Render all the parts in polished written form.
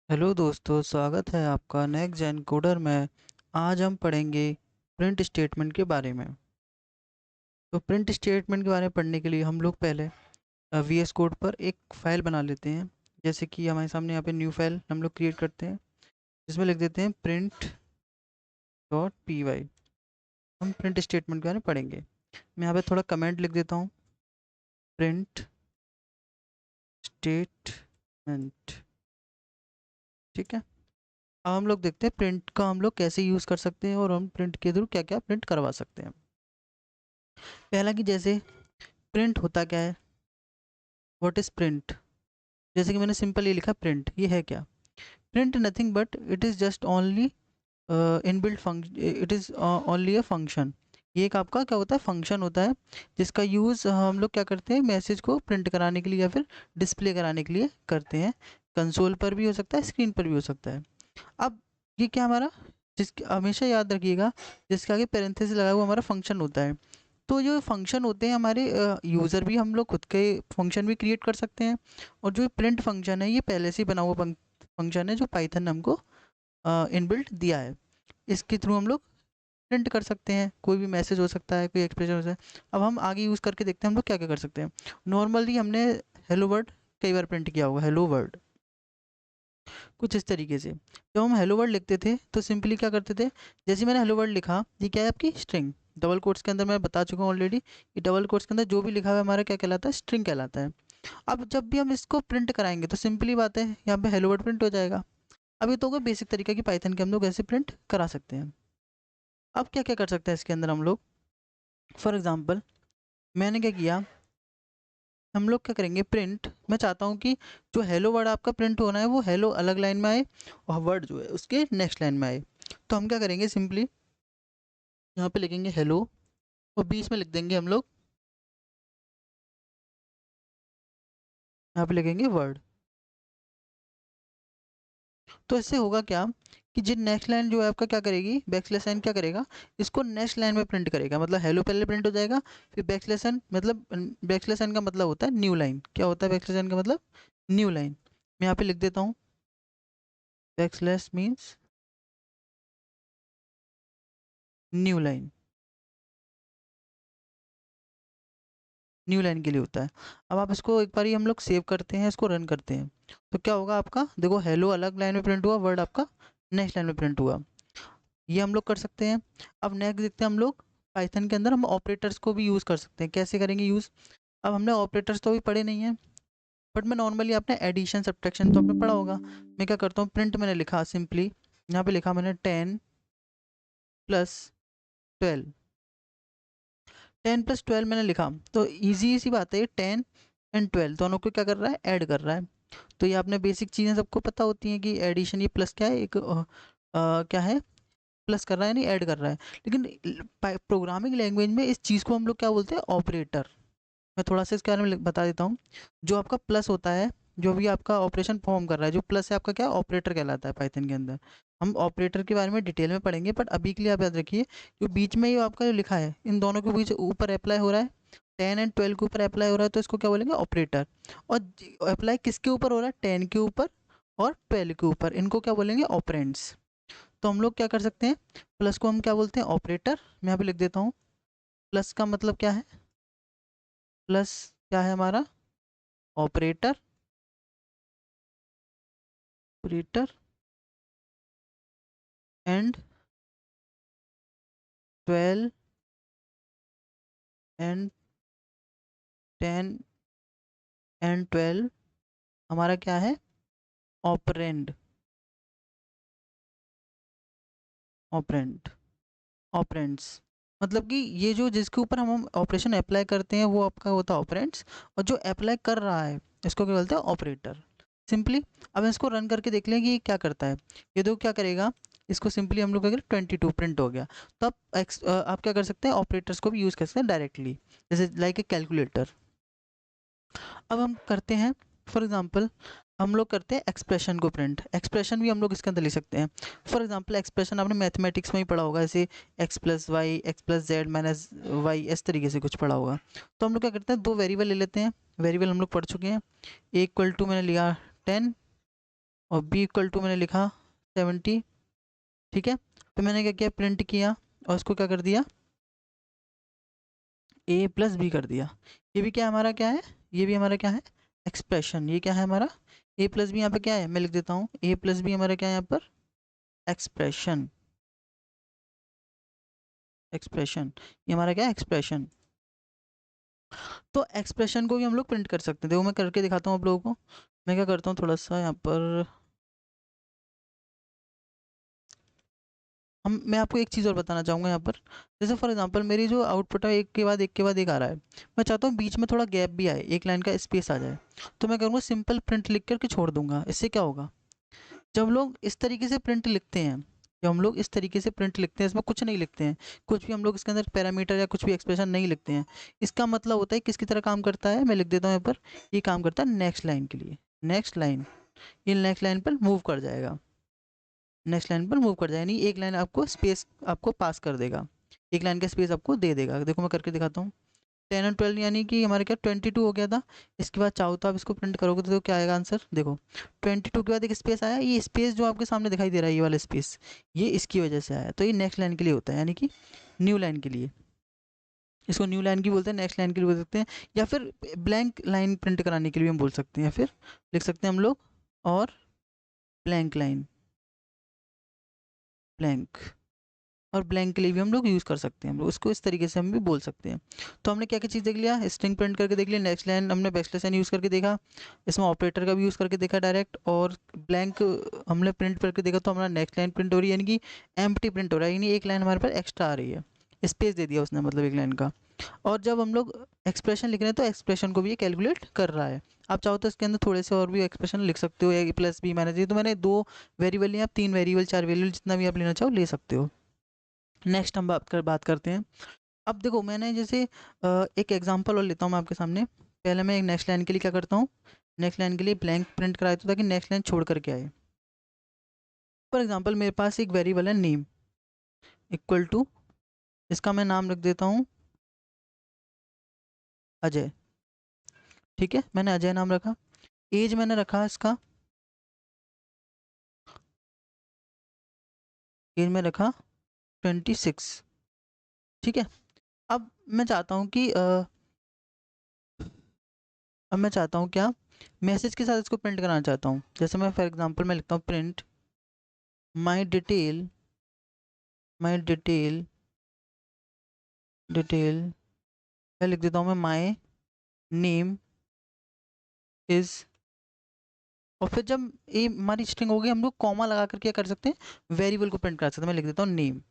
Hello दोस्तों, स्वागत है आपका नेक्स्ट जेन कोडर में। आज हम पढ़ेंगे प्रिंट स्टेटमेंट के बारे में। तो प्रिंट स्टेटमेंट के बारे में पढ़ने के लिए हम लोग पहले वी एस कोड पर एक फ़ाइल बना लेते हैं। जैसे कि हमारे सामने यहाँ पे न्यू फाइल हम लोग क्रिएट करते हैं, जिसमें लिख देते हैं प्रिंट डॉट पी वाई। हम प्रिंट स्टेटमेंट के बारे में पढ़ेंगे। मैं यहाँ पे थोड़ा कमेंट लिख देता हूँ, प्रिंट स्टेटमेंट। ठीक है। अब हम लोग देखते हैं प्रिंट का हम लोग कैसे यूज़ कर सकते हैं और हम प्रिंट के थ्रू क्या क्या प्रिंट करवा सकते हैं। पहला कि जैसे प्रिंट होता क्या है, व्हाट इज़ प्रिंट। जैसे कि मैंने सिंपल ये लिखा प्रिंट, ये है क्या। Print nothing but it is just only inbuilt function, it is only a function. ये एक आपका क्या होता है, फंक्शन होता है, जिसका यूज़ हम लोग क्या करते हैं, मैसेज को प्रिंट कराने के लिए या फिर डिस्प्ले कराने के लिए करते हैं। कंसोल पर भी हो सकता है, स्क्रीन पर भी हो सकता है। अब ये क्या हमारा, जिसके हमेशा याद रखिएगा, जिसके आगे पैरेंथेसिस लगा हुआ हमारा फंक्शन होता है। तो जो फंक्शन होते हैं हमारे यूज़र भी, हम लोग खुद के फंक्शन भी क्रिएट कर सकते हैं। और जो प्रिंट फंक्शन है, ये पहले से ही बना हुआ फंक्शन है, जो पाइथन ने हमको इनबिल्ट दिया है। इसके थ्रू हम लोग प्रिंट कर सकते हैं, कोई भी मैसेज हो सकता है, कोई एक्सप्रेशन हो सकता है। अब हम आगे यूज़ करके देखते हैं हम लोग क्या क्या कर सकते हैं। नॉर्मली हमने हेलो वर्ड कई बार प्रिंट किया होगा, हेलो वर्ड कुछ इस तरीके से। जब हम हेलो वर्ड लिखते थे तो सिंपली क्या करते थे, जैसे ही मैंने हेलो वर्ड लिखा, ये क्या है आपकी स्ट्रिंग। डबल कोट्स के अंदर मैं बता चुका हूँ ऑलरेडी, कि डबल कोट्स के अंदर जो भी लिखा हुआ है हमारा क्या कहलाता है, स्ट्रिंग कहलाता है। अब जब भी हम इसको प्रिंट कराएंगे तो सिंपली बात है, यहाँ पे हेलो वर्ड प्रिंट हो जाएगा। अब ये तो होगा बेसिक तरीका कि पाइथन के हम लोग ऐसे प्रिंट करा सकते हैं। अब क्या क्या कर सकते हैं इसके अंदर हम लोग। फॉर एग्जाम्पल मैंने क्या किया, हम लोग क्या करेंगे, प्रिंट मैं चाहता हूँ कि जो हेलो वर्ड आपका प्रिंट होना है वो हेलो अलग लाइन में आए, और वर्ड जो है उसके नेक्स्ट लाइन में आए। तो हम क्या करेंगे, सिंपली यहाँ पे लिखेंगे हेलो, और बीच में लिख देंगे हम लोग, यहाँ पे लिखेंगे वर्ड। तो इससे होगा क्या, कि जो नेक्स्ट लाइन जो है आपका क्या करेगी, बैकस्लैश लाइन क्या करेगा, इसको नेक्स्ट लाइन में प्रिंट करेगा। मतलब हेलो पहले प्रिंट हो जाएगा, फिर बैकस्लैश लाइन, मतलब बैकस्लैश लाइन का मतलब होता है न्यू लाइन। क्या होता है बैकस्लैश लाइन का मतलब, न्यू लाइन। मैं यहाँ पे लिख देता हूँ, backslash means new line, new line के लिए होता है। अब आप इसको एक बार ही हम लोग सेव करते हैं, इसको रन करते हैं, तो क्या होगा आपका, देखो हेलो अलग लाइन में प्रिंट हुआ, वर्ड आपका नेक्स्ट लाइन में प्रिंट हुआ। ये हम लोग कर सकते हैं। अब नेक्स्ट देखते हैं हम लोग, पाइथन के अंदर हम ऑपरेटर्स को भी यूज़ कर सकते हैं। कैसे करेंगे यूज़। अब हमने ऑपरेटर्स तो अभी पढ़े नहीं है, बट मैं नॉर्मली, आपने एडिशन सब्ट्रैक्शन तो आपने पढ़ा होगा। मैं क्या करता हूँ, प्रिंट मैंने लिखा सिंपली, यहाँ पे लिखा मैंने 10 + 12। 10 + 12 मैंने लिखा, तो ईजी सी बात है, 10 और 12 दोनों को क्या कर रहा है, ऐड कर रहा है। तो ये आपने बेसिक चीज़ें सबको पता होती हैं कि एडिशन, ये प्लस क्या है, एक क्या है, प्लस कर रहा है, नहीं ऐड कर रहा है। लेकिन प्रोग्रामिंग लैंग्वेज में इस चीज़ को हम लोग क्या बोलते हैं, ऑपरेटर। मैं थोड़ा सा इसके बारे में बता देता हूँ। जो आपका प्लस होता है, जो भी आपका ऑपरेशन परफॉर्म कर रहा है, जो प्लस है आपका क्या, ऑपरेटर कहलाता है पाइथन के अंदर। हम ऑपरेटर के बारे में डिटेल में पढ़ेंगे, बट अभी के लिए आप याद रखिए, जो बीच में ये आपका जो लिखा है, इन दोनों के बीच ऊपर अप्लाई हो रहा है, 10 और 12 के ऊपर अप्लाई हो रहा है, तो इसको क्या बोलेंगे, ऑपरेटर। और अप्लाई किसके ऊपर हो रहा है, 10 के ऊपर और 12 के ऊपर, इनको क्या बोलेंगे, ऑपरेंड्स। तो हम लोग क्या कर सकते हैं, प्लस को हम क्या बोलते हैं, ऑपरेटर। मैं यहाँ पे लिख देता हूँ, प्लस का मतलब क्या है, प्लस क्या है हमारा, operator. Operator and 12 and 10 and 12 हमारा क्या है, ऑपरेंड। Operand, operands. मतलब कि ये जो जिसके ऊपर हम ऑपरेशन अप्लाई करते हैं वो आपका होता है ऑपरेंड्स, और जो अप्लाई कर रहा है इसको क्या बोलते हैं, ऑपरेटर। सिंपली अब इसको रन करके देख लें कि ये क्या करता है। ये देखो क्या करेगा, इसको सिंपली हम लोग अगर 22 प्रिंट हो गया, तो आप क्या कर सकते हैं, ऑपरेटर्स को भी यूज़ कर सकते हैं डायरेक्टली, जैसे लाइक ए कैलकुलेटर। अब हम करते हैं, फॉर एग्जांपल हम लोग करते हैं एक्सप्रेशन को प्रिंट। एक्सप्रेशन भी हम लोग इसके अंदर लिख सकते हैं। फॉर एग्जांपल एक्सप्रेशन आपने मैथमेटिक्स में ही पढ़ा होगा, जैसे x+y x+z - y, इस तरीके से कुछ पढ़ा होगा। तो हम लोग क्या करते हैं, दो वेरिएबल ले लेते हैं। वेरिएबल हम लोग पढ़ चुके हैं। a = मैंने लिया 10, और b इक्वल टू मैंने लिखा 70, ठीक है। तो मैंने क्या किया, प्रिंट किया और इसको क्या कर दिया, a प्लस बी कर दिया। ये भी क्या हमारा क्या है, ये भी हमारा क्या है, एक्सप्रेशन। ये क्या है हमारा, a प्लस बी यहाँ पे क्या है, मैं लिख देता हूँ a प्लस बी हमारा क्या है यहाँ पर, एक्सप्रेशन। एक्सप्रेशन, ये हमारा क्या है, एक्सप्रेशन। तो एक्सप्रेशन को भी हम लोग प्रिंट कर सकते हैं। देखो मैं करके दिखाता हूँ आप लोगों को। मैं क्या करता हूँ, थोड़ा सा यहाँ पर मैं आपको एक चीज़ और बताना चाहूँगा यहाँ पर। जैसे फॉर एग्जांपल मेरी जो आउटपुट है एक के बाद एक के बाद एक आ रहा है, मैं चाहता हूँ बीच में थोड़ा गैप भी आए, एक लाइन का स्पेस आ जाए। तो मैं करूँगा सिंपल प्रिंट लिख करके छोड़ दूंगा। इससे क्या होगा, जब लोग इस तरीके से प्रिंट लिखते हैं, जब हम लोग इस तरीके से प्रिंट लिखते हैं, इसमें कुछ नहीं लिखते हैं, कुछ भी हम लोग इसके अंदर पैरामीटर या कुछ भी एक्सप्रेशन नहीं लिखते हैं, इसका मतलब होता है किसकी तरह काम करता है, मैं लिख देता हूँ यहाँ पर, ये काम करता है नेक्स्ट लाइन के लिए। नेक्स्ट लाइन, ये नेक्स्ट लाइन पर मूव कर जाएगा, नेक्स्ट लाइन पर मूव कर जाएगा, यानी एक लाइन आपको स्पेस आपको पास कर देगा, एक लाइन का स्पेस आपको दे देगा। देखो मैं करके दिखाता हूँ। 10 और 12 यानी कि हमारे क्या 22 हो गया था। इसके बाद चाहो तो आप इसको प्रिंट करोगे तो क्या आएगा आंसर, देखो 22 के बाद एक स्पेस आया, ये स्पेस जो आपके सामने दिखाई दे रहा है, ये वाला स्पेस, ये इसकी वजह से आया। तो ये नेक्स्ट लाइन के लिए होता है, यानी कि न्यू लाइन के लिए, इसको न्यू लाइन की बोलते हैं, नेक्स्ट लाइन के लिए बोल सकते हैं, या फिर ब्लैंक लाइन प्रिंट कराने के लिए भी हम बोल सकते हैं, या फिर लिख सकते हैं हम लोग और ब्लैंक लाइन, ब्लैंक, और ब्लैंक के लिए भी हम लोग यूज़ कर सकते हैं, हम लोग इसको इस तरीके से हम भी बोल सकते हैं। तो हमने क्या क्या चीज़ देख लिया, स्ट्रिंग प्रिंट करके देख लिया, नेक्स्ट लाइन हमने बैकस्लैश साइन यूज़ करके देखा, इसमें ऑपरेटर का भी यूज़ करके देखा डायरेक्ट, और ब्लैंक हमने प्रिंट करके देखा तो हमारा नेक्स्ट लाइन प्रिंट हो रही है, यानी कि एम्प्टी प्रिंट हो रहा है, यानी एक लाइन हमारे पास एक्स्ट्रा आ रही है, स्पेस दे दिया उसने मतलब एक लाइन का। और जब हम लोग एक्सप्रेशन लिख रहे हैं तो एक्सप्रेशन को भी ये कैलकुलेट कर रहा है। आप चाहो तो इसके अंदर थोड़े से और भी एक्सप्रेशन लिख सकते हो, ए प्लस बी माइनस, ये तो मैंने 2 वेरिएबल लिया, आप 3 वेरिएबल 4 वेरिएबल जितना भी आप लेना चाहो ले सकते हो। नेक्स्ट हम बात करते हैं। अब देखो मैंने जैसे एक एग्जांपल और लेता हूँ मैं आपके सामने। पहले मैं एक नेक्स्ट लाइन के लिए क्या करता हूँ, नेक्स्ट लाइन के लिए ब्लैंक प्रिंट करा देता हूँ ताकि नेक्स्ट लाइन छोड़ करके आए। फॉर एग्जांपल मेरे पास एक वेरिएबल है नेम इक्वल टू, इसका मैं नाम रख देता हूँ अजय, ठीक है, मैंने अजय नाम रखा। एज मैंने रखा इसका, एज में रखा 26, ठीक है। अब मैं चाहता हूँ कि अब मैं चाहता हूँ क्या, मैसेज के साथ इसको प्रिंट कराना चाहता हूँ। जैसे मैं फॉर एग्जांपल मैं लिखता हूँ print my detail, my detail, detail, मैं लिख देता हूँ मैं माई नेम इज, और फिर जब ये हमारी स्ट्रिंग हो गई हम लोग कॉमा लगा कर क्या कर सकते हैं, वेरिएबल को प्रिंट कर सकते हैं। मैं लिख देता हूँ नेम।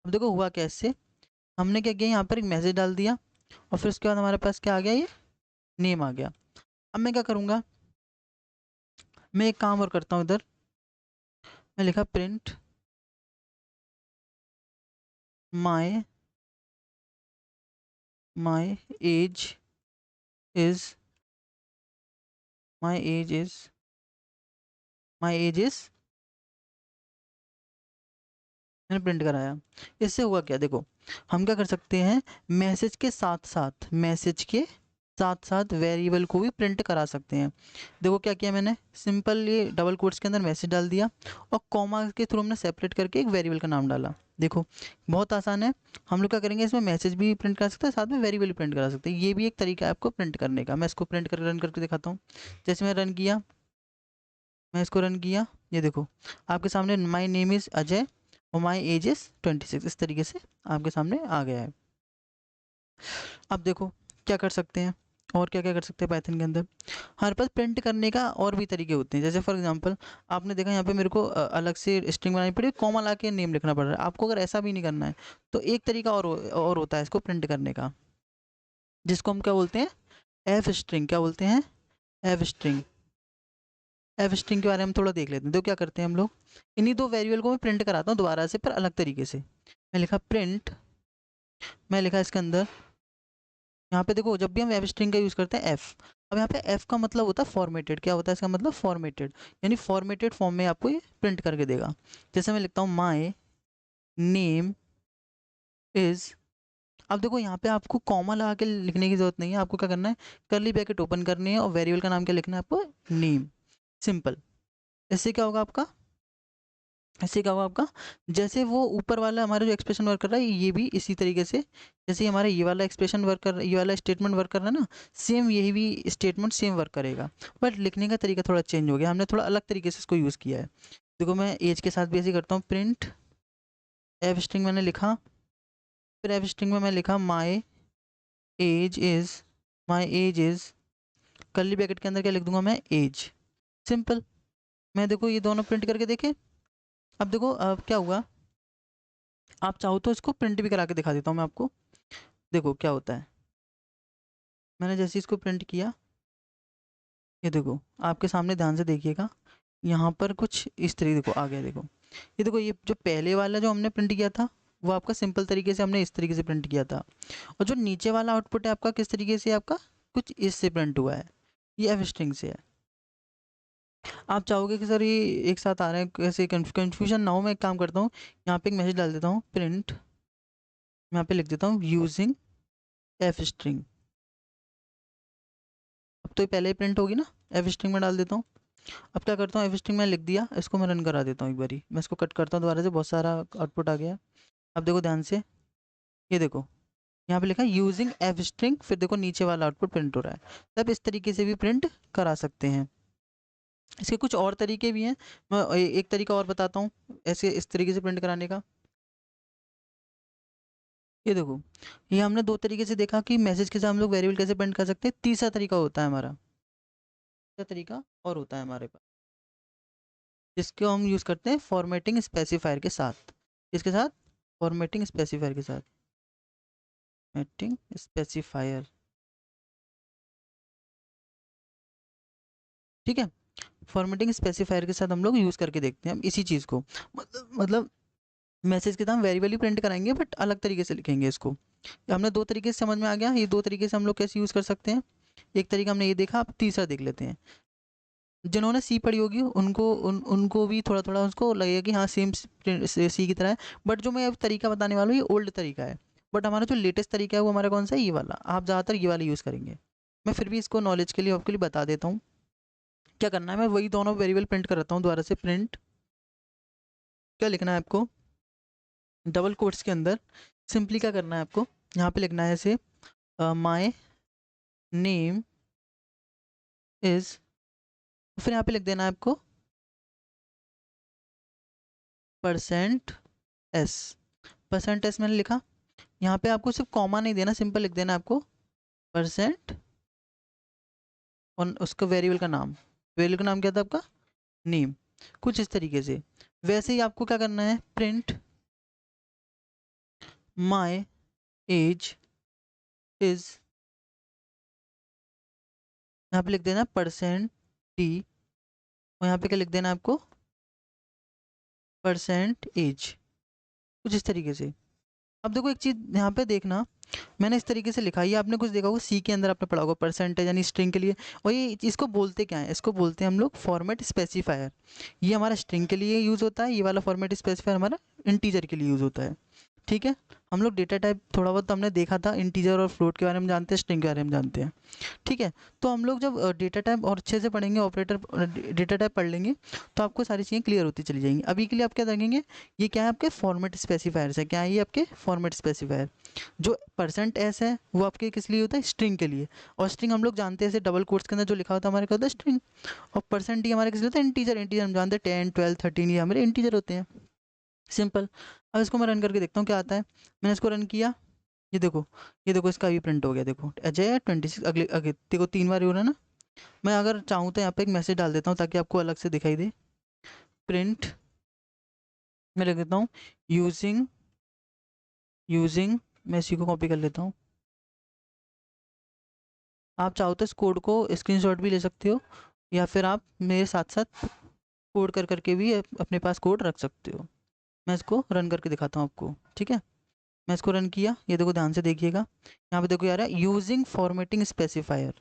अब देखो हुआ क्या, इससे हमने क्या किया, यहाँ पर एक मैसेज डाल दिया और फिर उसके बाद हमारे पास क्या आ गया, ये नेम आ गया। अब मैं क्या करूँगा, मैं एक काम और करता हूँ इधर, मैं लिखा print my, my age is, my age is, my age is, मैंने प्रिंट कराया। इससे हुआ क्या, देखो हम क्या कर सकते हैं, मैसेज के साथ साथ, मैसेज के साथ साथ वेरिएबल को भी प्रिंट करा सकते हैं। देखो क्या किया मैंने, सिंपल ये डबल कोट्स के अंदर मैसेज डाल दिया और कॉमा के थ्रू हमने सेपरेट करके एक वेरिएबल का नाम डाला। देखो बहुत आसान है। हम लोग क्या करेंगे, इसमें मैसेज भी प्रिंट करा सकते हैं, साथ में वेरिएबल भी प्रिंट करा सकते हैं। ये भी एक तरीका है आपको प्रिंट करने का। मैं इसको प्रिंट कर रन करके दिखाता हूँ। जैसे मैं रन किया, मैं इसको रन किया, ये देखो आपके सामने माई नेम इज़ अजय और माई एज इज़ 26, इस तरीके से आपके सामने आ गया है। अब देखो क्या कर सकते हैं, और क्या क्या कर सकते हैं पाइथन के अंदर। हमारे पास प्रिंट करने का और भी तरीके होते हैं। जैसे फॉर एग्जांपल आपने देखा यहाँ पे मेरे को अलग से स्ट्रिंग बनानी पड़ी, कॉमा ला के नेम लिखना पड़ रहा है। आपको अगर ऐसा भी नहीं करना है तो एक तरीका और होता है इसको प्रिंट करने का, जिसको हम क्या बोलते हैं, एफ स्ट्रिंग। क्या बोलते हैं, एफ स्ट्रिंग। एफ स्ट्रिंग के बारे में हम थोड़ा देख लेते हैं। तो क्या करते हैं हम लोग, इन्हीं दो वेरिएबल को मैं प्रिंट कराता हूँ दोबारा से, पर अलग तरीके से। मैं लिखा प्रिंट, मैं लिखा इसके अंदर, यहाँ पे देखो जब भी हम एफ स्ट्रिंग का यूज़ करते हैं एफ, अब यहाँ पे एफ का मतलब होता है फॉर्मेटेड। क्या होता है इसका मतलब, फॉर्मेटेड, यानी फॉर्मेटेड फॉर्म में आपको ये प्रिंट करके देगा। जैसे मैं लिखता हूँ माई नेम इज़, अब देखो यहाँ पे आपको कॉमा लगा के लिखने की जरूरत नहीं है। आपको क्या करना है, कर्ली ब्रैकेट ओपन करनी है और वेरिएबल का नाम क्या लिखना है आपको, नेम, सिंपल। इससे क्या होगा आपका, इससे क्या होगा आपका, जैसे वो ऊपर वाला हमारा जो एक्सप्रेशन वर्क कर रहा है ये भी इसी तरीके से, जैसे हमारा ये वाला एक्सप्रेशन वर्क कर, ये वाला स्टेटमेंट वर्क कर रहा है ना, सेम यही भी स्टेटमेंट सेम वर्क करेगा, बट लिखने का तरीका थोड़ा चेंज हो गया, हमने थोड़ा अलग तरीके से इसको यूज़ किया है। देखो मैं एज के साथ भी ऐसे करता हूँ, प्रिंट एफ स्ट्रिंग मैंने लिखा, फिर एफ स्ट्रिंग में मैं लिखा my age is curly bracket के अंदर क्या लिख दूंगा मैं, एज। सिंपल। मैं देखो ये दोनों प्रिंट करके देखे। अब देखो अब क्या हुआ, आप चाहो तो इसको प्रिंट भी करा के दिखा देता हूँ मैं आपको। देखो क्या होता है, मैंने जैसे इसको प्रिंट किया, ये देखो आपके सामने ध्यान से देखिएगा, यहाँ पर कुछ इस तरीके देखो आ गया। देखो ये देखो, ये जो पहले वाला जो हमने प्रिंट किया था वो आपका सिंपल तरीके से हमने इस तरीके से प्रिंट किया था, और जो नीचे वाला आउटपुट है आपका किस तरीके से, आपका कुछ इससे प्रिंट हुआ है, ये एफ स्ट्रिंग से है। आप चाहोगे कि सर ये एक साथ आ रहे हैं, कैसे कन्फ्यूजन ना हो, मैं एक काम करता हूँ, यहाँ पे एक मैसेज डाल देता हूँ, प्रिंट, मैं यहाँ पे लिख देता हूँ यूजिंग एफ स्ट्रिंग। अब तो ये पहले ही प्रिंट होगी ना, एफ स्ट्रिंग में डाल देता हूँ। अब क्या करता हूँ, एफ स्ट्रिंग में लिख दिया, इसको मैं रन करा देता हूँ एक बारी, मैं इसको कट करता हूँ दोबारा से, बहुत सारा आउटपुट आ गया। अब देखो ध्यान से, ये देखो यहाँ पे लिखा है यूजिंग एफ स्ट्रिंग, फिर देखो नीचे वाला आउटपुट प्रिंट हो रहा है। तब इस तरीके से भी प्रिंट करा सकते हैं। इसके कुछ और तरीके भी हैं, मैं एक तरीका और बताता हूँ ऐसे इस तरीके से प्रिंट कराने का। ये देखो, ये हमने दो तरीके से देखा कि मैसेज के साथ हम लोग वेरिएबल कैसे प्रिंट कर सकते हैं। तीसरा तरीका होता है हमारा, तीसरा तरीका और होता है हमारे पास, जिसको हम यूज़ करते हैं फॉर्मेटिंग स्पेसिफायर के साथ। इसके साथ फॉर्मेटिंग स्पेसिफायर के साथ, फॉर्मेटिंग स्पेसिफायर, ठीक है। फॉर्मेटिंग स्पेसिफायर के साथ हम लोग यूज़ करके देखते हैं हम इसी चीज़ को, मतलब मैसेज के साथ हम वेरिएबल ही प्रिंट कराएंगे बट अलग तरीके से लिखेंगे इसको। हमने दो तरीके से समझ में आ गया, ये दो तरीके से हम लोग कैसे यूज़ कर सकते हैं। एक तरीका हमने ये देखा, अब तीसरा देख लेते हैं। जिन्होंने सी पढ़ी होगी उनको भी थोड़ा थोड़ा उसको लगेगा कि हाँ सेम सी की तरह है, बट जो मैं अब तरीका बताने वाला हूँ ये ओल्ड तरीका है, बट हमारा जो लेटेस्ट तरीका है वो हमारा कौन सा है, ये वाला। आप ज़्यादातर ये वाला यूज़ करेंगे, मैं फिर भी इसको नॉलेज के लिए आपके लिए बता देता हूँ। क्या करना है, मैं वही दोनों वेरिएबल प्रिंट करता हूँ दोबारा से, प्रिंट, क्या लिखना है आपको, डबल कोट्स के अंदर सिंपली क्या करना है आपको, यहाँ पे लिखना है ऐसे, माई नेम इज़, फिर यहाँ पे लिख देना है आपको परसेंट एस। परसेंट एस मैंने लिखा, यहाँ पे आपको सिर्फ कॉमा नहीं देना, सिंपल लिख देना आपको परसेंट और उसका वेरिएबल का नाम, वेरिएबल का नाम क्या था आपका, नेम, कुछ इस तरीके से। वैसे ही आपको क्या करना है, प्रिंट माई एज इज़, यहाँ पे लिख देना परसेंट डी, और यहाँ पे क्या लिख देना आपको, परसेंट एज, कुछ इस तरीके से। अब देखो एक चीज़ यहाँ पे देखना, मैंने इस तरीके से लिखा, ये आपने कुछ देखा होगा सी के अंदर आपने पढ़ा होगा परसेंटेज यानी स्ट्रिंग के लिए, और ये इसको बोलते क्या है, इसको बोलते हैं हम लोग फॉर्मेट स्पेसिफायर। ये हमारा स्ट्रिंग के लिए यूज़ होता है, ये वाला फॉर्मेट स्पेसिफायर हमारा इंटीजर के लिए यूज़ होता है, ठीक है। हम लोग डेटा टाइप थोड़ा बहुत तो हमने देखा था, इंटीजर और फ्लोट के बारे में जानते हैं, स्ट्रिंग के बारे में जानते हैं, ठीक है। तो हम लोग जब डेटा टाइप और अच्छे से पढ़ेंगे, ऑपरेटर डेटा टाइप पढ़ लेंगे, तो आपको सारी चीज़ें क्लियर होती चली जाएंगी। अभी के लिए आप क्या देखेंगे, ये क्या है आपके फॉर्मेट स्पेसिफायर्स है, क्या है ये आपके फॉर्मेट स्पेसिफायर। जो परसेंट एस है वो आपके किस लिए होता है, स्ट्रिंग के लिए, और स्ट्रिंग हम लोग जानते हैं ऐसे डबल कोट्स के अंदर जो लिखा होता है हमारे क्या होता है, स्ट्रिंग। और परसेंट डी हमारे किस लिए होता है, इंटीजर, इंटीजर हम जानते हैं 10 12 13 ये हमारे इंटीजर होते हैं, सिंपल। अब इसको मैं रन करके देखता हूँ क्या आता है। मैंने इसको रन किया, ये देखो, ये देखो इसका भी प्रिंट हो गया, देखो अजय 26, अगले अगले देखो 3 बार हो रहा है ना। मैं अगर चाहूँ तो यहाँ पे एक मैसेज डाल देता हूँ ताकि आपको अलग से दिखाई दे, प्रिंट, मैं लिख देता हूँ यूजिंग, मैं इसी को कॉपी कर लेता हूँ। आप चाहो तो इस कोड को स्क्रीनशॉट भी ले सकते हो, या फिर आप मेरे साथ साथ कोड कर करके भी अपने पास कोड रख सकते हो। मैं इसको रन करके दिखाता हूँ आपको, ठीक है। मैं इसको रन किया, ये देखो ध्यान से देखिएगा, यहाँ पे देखो यार है using formatting specifier,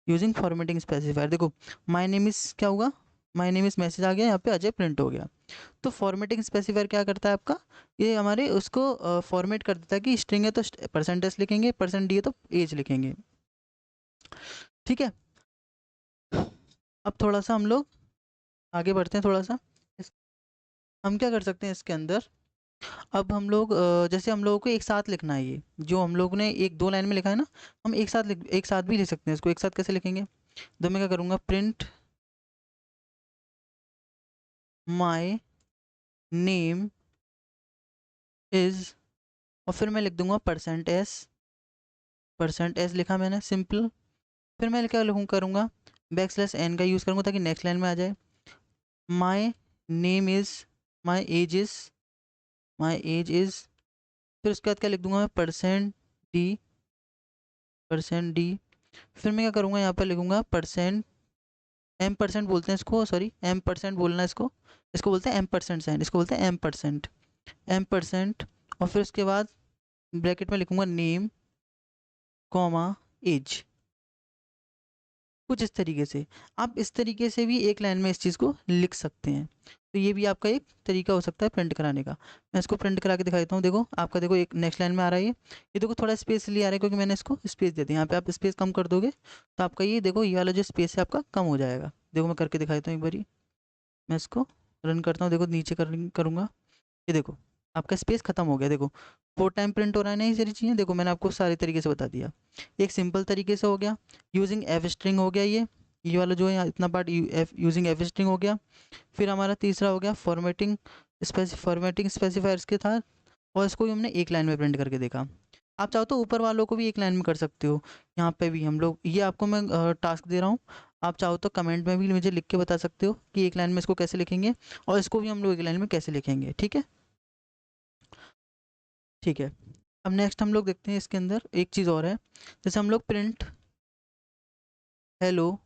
using formatting specifier. देखो माय नेम इज़ क्या होगा, माय नेम इज़ मैसेज आ गया, यहाँ पे अजय प्रिंट हो गया। तो फॉर्मेटिंग स्पेसिफायर क्या करता है आपका, ये हमारे उसको फॉर्मेट कर देता है कि स्ट्रिंग है तो परसेंटेज लिखेंगे, परसेंट डी है तो एज लिखेंगे, ठीक है। अब थोड़ा सा हम लोग आगे बढ़ते हैं थोड़ा सा। हम क्या कर सकते हैं इसके अंदर, अब हम लोग जैसे हम लोगों को एक साथ लिखना है, ये जो हम लोग ने एक दो लाइन में लिखा है ना, हम एक साथ भी लिख सकते हैं इसको। एक साथ कैसे लिखेंगे, तो मैं क्या करूँगा, प्रिंट माई नेम इज़, और फिर मैं लिख दूंगा %s लिखा मैंने, सिंपल। फिर मैं क्या लिखूँ करूँगा, \n का यूज़ करूँगा ताकि नेक्स्ट लाइन में आ जाए। My name is, my age is, my age is, फिर उसके बाद क्या लिख दूंगा मैं, %d। फिर मैं क्या करूँगा, यहाँ पर लिखूँगा परसेंट, M% बोलते हैं इसको, सॉरी M% बोलना है इसको, इसको बोलते हैं M% साइन, इसको बोलते हैं M%, और फिर उसके बाद ब्रैकेट में लिखूँगा नेम कॉमा एज। कुछ इस तरीके से, आप इस तरीके से भी एक लाइन में इस चीज़ को लिख सकते हैं। तो ये भी आपका एक तरीका हो सकता है प्रिंट कराने का। मैं इसको प्रिंट करा के दिखा देता हूँ। देखो आपका, देखो एक नेक्स्ट लाइन में आ रहा है ये देखो थोड़ा स्पेस लिए आ रहा है क्योंकि मैंने इसको स्पेस दे दिया। यहाँ पे आप स्पेस कम कर दोगे तो आपका ये देखो, ये वाला जो स्पेस है आपका कम हो जाएगा। देखो मैं करके दिखा देता हूँ एक बारी, मैं इसको रन करता हूँ। देखो नीचे करूँगा, ये देखो आपका स्पेस खत्म हो गया। देखो 4 टाइम प्रिंट हो रहा है ना, ये सारी चीज़ें। देखो मैंने आपको सारे तरीके से बता दिया। एक सिंपल तरीके से हो गया, यूजिंग एफ स्ट्रिंग हो गया, ये वाला जो है यहाँ इतना पार्ट यूजिंग एफ स्ट्रिंग हो गया। फिर हमारा तीसरा हो गया फॉर्मेटिंग स्पेसिफायर्स के साथ, और इसको भी हमने एक लाइन में प्रिंट करके देखा। आप चाहो तो ऊपर वालों को भी एक लाइन में कर सकते हो। यहाँ पे भी हम लोग, ये आपको मैं टास्क दे रहा हूँ, आप चाहो तो कमेंट में भी मुझे लिख के बता सकते हो कि एक लाइन में इसको कैसे लिखेंगे, और इसको भी हम लोग एक लाइन में कैसे लिखेंगे। ठीक है, ठीक है। अब नेक्स्ट हम लोग देखते हैं इसके अंदर एक चीज़ और है, जैसे हम लोग प्रिंट हेलो,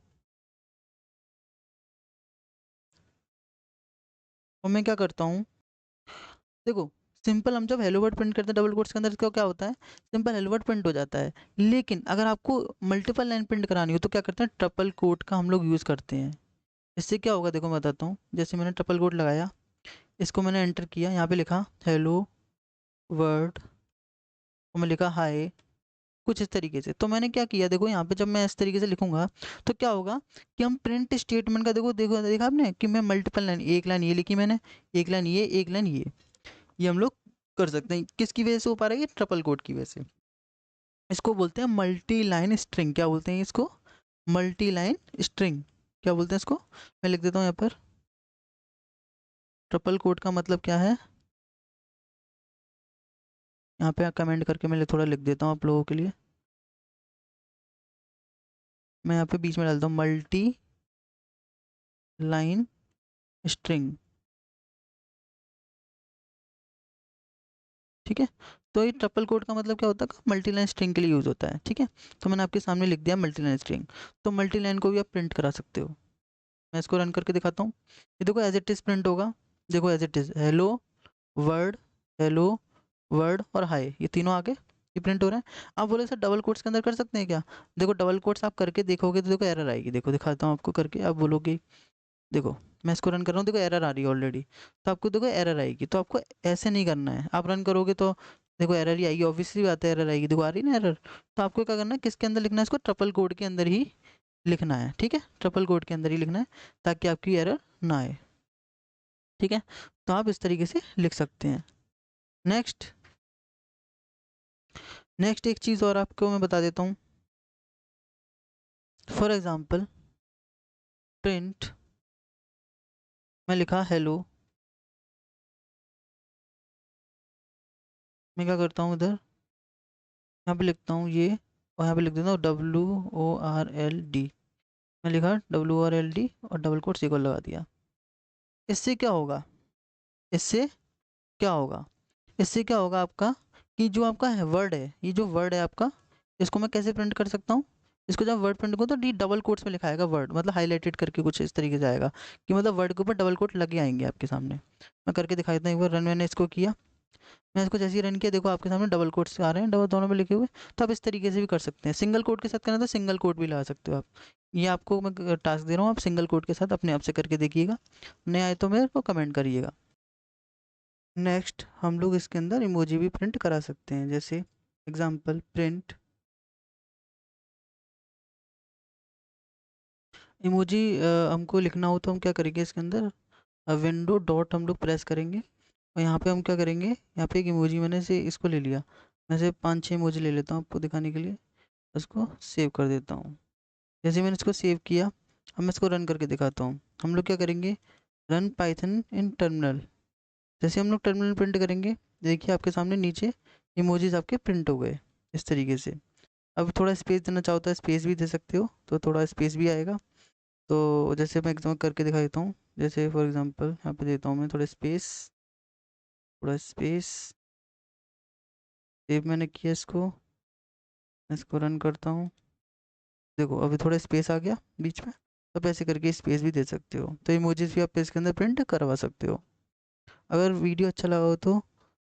और मैं क्या करता हूँ, देखो सिंपल हम जब हेलो वर्ड प्रिंट करते हैं डबल कोट्स के अंदर, इसका क्या होता है, सिंपल हेलो वर्ड प्रिंट हो जाता है। लेकिन अगर आपको मल्टीपल लाइन प्रिंट करानी हो तो क्या करते हैं, ट्रिपल कोट का हम लोग यूज़ करते हैं। इससे क्या होगा, देखो मैं बताता हूँ। जैसे मैंने ट्रिपल कोट लगाया, इसको मैंने एंटर किया, यहाँ पे लिखा हेलो वर्ड, और मैं लिखा हाय, कुछ इस तरीके से। तो मैंने क्या किया, देखो यहाँ पे जब मैं इस तरीके से लिखूंगा तो क्या होगा कि हम प्रिंट स्टेटमेंट का, देखो देखो देखा आपने कि मैं मल्टीपल लाइन, एक लाइन ये लिखी मैंने, एक लाइन ये, एक लाइन ये हम लोग कर सकते हैं। किसकी वजह से हो पा रहा है, ये ट्रिपल कोड की वजह से। इसको बोलते हैं मल्टी लाइन स्ट्रिंग। क्या बोलते हैं इसको, मल्टी लाइन स्ट्रिंग, क्या बोलते हैं इसको। मैं लिख देता हूँ यहाँ पर, ट्रिपल कोड का मतलब क्या है, यहाँ पे कमेंट करके मैं थोड़ा लिख देता हूँ आप लोगों के लिए। मैं यहाँ पे बीच में डालता हूँ मल्टी लाइन स्ट्रिंग। ठीक है, तो ये ट्रिपल कोड का मतलब क्या होता है, मल्टी लाइन स्ट्रिंग के लिए यूज़ होता है। ठीक है, तो मैंने आपके सामने लिख दिया मल्टी लाइन स्ट्रिंग। तो मल्टी लाइन को भी आप प्रिंट करा सकते हो। मैं इसको रन करके दिखाता हूँ। ये देखो एज इट इज़ प्रिंट होगा। देखो as it is hello world, hello world और हाय, ये तीनों आगे ये प्रिंट हो रहा है। आप बोले सर डबल कोट्स के अंदर कर सकते हैं क्या, देखो डबल कोट्स आप करके देखोगे तो देखो एरर आएगी। देखो दिखाता हूँ आपको करके, आप बोलोगे, देखो मैं इसको रन कर रहा हूँ, देखो एरर आ रही है ऑलरेडी। तो आपको देखो एरर आएगी, तो आपको ऐसे नहीं करना है। आप रन करोगे तो देखो एरर ही आएगी, ऑब्वियसली बात है एरर आएगी। देखो आ रही है ना एरर। तो आपको क्या करना है, किसके अंदर लिखना है, इसको ट्रिपल कोड के अंदर ही लिखना है। ठीक है, ट्रिपल कोड के अंदर ही लिखना है ताकि आपकी एरर ना आए। ठीक है, तो आप इस तरीके से लिख सकते हैं। नेक्स्ट नेक्स्ट एक चीज़ और आपको मैं बता देता हूँ। फॉर एग्ज़ाम्पल प्रिंट, मैं लिखा हेलो, मैं क्या करता हूँ इधर, यहाँ पे लिखता हूँ ये, और यहाँ पे लिख देता हूँ WORLD। मैं लिखा WORLD और डबल कोट इक्वल लगा दिया। इससे क्या होगा, इससे क्या होगा, इससे क्या होगा आपका, कि जो आपका है वर्ड है, ये जो वर्ड है आपका, इसको मैं कैसे प्रिंट कर सकता हूँ। इसको जब वर्ड प्रिंट करूँ तो डी डबल कोट्स में लिखा आएगा वर्ड, मतलब हाईलाइटेड करके कुछ इस तरीके से आएगा कि मतलब वर्ड के ऊपर डबल कोट लगे आएंगे आपके सामने। मैं करके दिखा देता हूँ एक बार, रन मैंने इसको किया। मैं इसको जैसे ही रन किया, देखो आपके सामने डबल कोट्स आ रहे हैं, डबल दोनों में लिखे हुए। तो आप इस तरीके से भी कर सकते हैं। सिंगल कोट के साथ करना तो सिंगल कोट भी लगा सकते हो आप। ये आपको मैं टास्क दे रहा हूँ, आप सिंगल कोट के साथ अपने आप से करके देखिएगा। नहीं आए तो मेरे को कमेंट करिएगा। नेक्स्ट हम लोग इसके अंदर इमोजी भी प्रिंट करा सकते हैं। जैसे एग्जांपल प्रिंट इमोजी हमको लिखना हो तो हम क्या करेंगे इसके अंदर, विंडो डॉट हम लोग प्रेस करेंगे और यहाँ पे हम क्या करेंगे, यहाँ पे एक इमोजी मैंने से इसको ले लिया, मैं से 5-6 इमोजी ले लेता हूँ आपको दिखाने के लिए, उसको सेव कर देता हूँ। जैसे मैंने इसको सेव किया, अब मैं इसको रन करके दिखाता हूँ। हम लोग क्या करेंगे, रन पाइथन इन टर्मिनल। जैसे हम लोग टर्मिनल प्रिंट करेंगे, देखिए आपके सामने नीचे इमोजीज आपके प्रिंट हो गए इस तरीके से। अब थोड़ा स्पेस देना चाहो तो स्पेस भी दे सकते हो, तो थोड़ा स्पेस भी आएगा। तो जैसे मैं एकदम करके दिखा देता हूँ, जैसे फॉर एग्जांपल यहाँ पे देता हूँ मैं थोड़ा स्पेस, थोड़ा स्पेस, सेव मैंने किया इसको, इसको रन करता हूँ। देखो अभी थोड़ा स्पेस आ गया बीच में, अब ऐसे करके स्पेस भी दे सकते हो, तो इमोजीज भी आप इसके अंदर प्रिंट करवा सकते हो। अगर वीडियो अच्छा लगा हो तो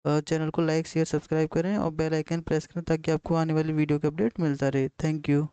चैनल को लाइक शेयर सब्सक्राइब करें और बेल आइकन प्रेस करें ताकि आपको आने वाली वीडियो के अपडेट मिलता रहे। Thank you.